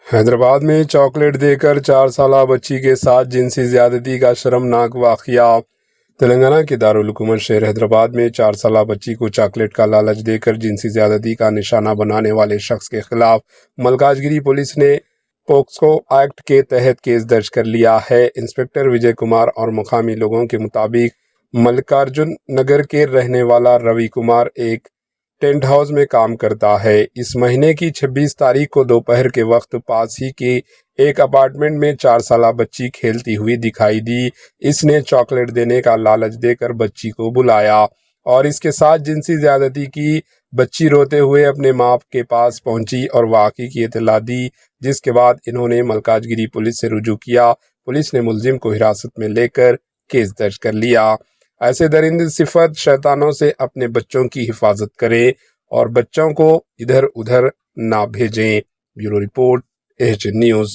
حیدرآباد میں چاکلیٹ دے کر 4 سالہ بچی کے ساتھ جنسی زیادتی کا شرمناک واقعہ۔ تلنگانہ کے دارالحکومت شہر حیدرآباد میں 4 سالہ بچی کو چاکلیٹ کا لالچ دے کر جنسی زیادتی کا نشانہ بنانے والے شخص کے خلاف ملکاج گری پولیس نے پوکسو ایکٹ کے تحت کیس درج کر لیا ہے۔ انسپکٹر وجے کمار اور مقامی لوگوں کے مطابق ملکارجن نگر کے رہنے والا روی کمار ایک ٹینٹ ہاؤس میں کام کرتا ہے۔ اس مہینے کی 26 تاریخ کو دوپہر کے وقت پاس ہی کے ایک اپارٹمنٹ میں 4 سالہ بچی کھیلتی ہوئی دکھائی دی۔ اس نے چاکلیٹ دینے کا لالچ دے کر بچی کو بلایا اور اس کے ساتھ جنسی زیادتی کی۔ بچی روتے ہوئے اپنے ماں کے پاس پہنچی اور واقعے کی اطلاع دی، جس کے بعد انہوں نے ملکاج گری پولیس سے رجوع کیا۔ پولیس نے ملزم کو حراست میں لے کر کیس درج کر لیا۔ ایسے درندہ صفت شیطانوں سے اپنے بچوں کی حفاظت کریں اور بچوں کو ادھر ادھر نہ بھیجیں۔ Bureau report AHN news.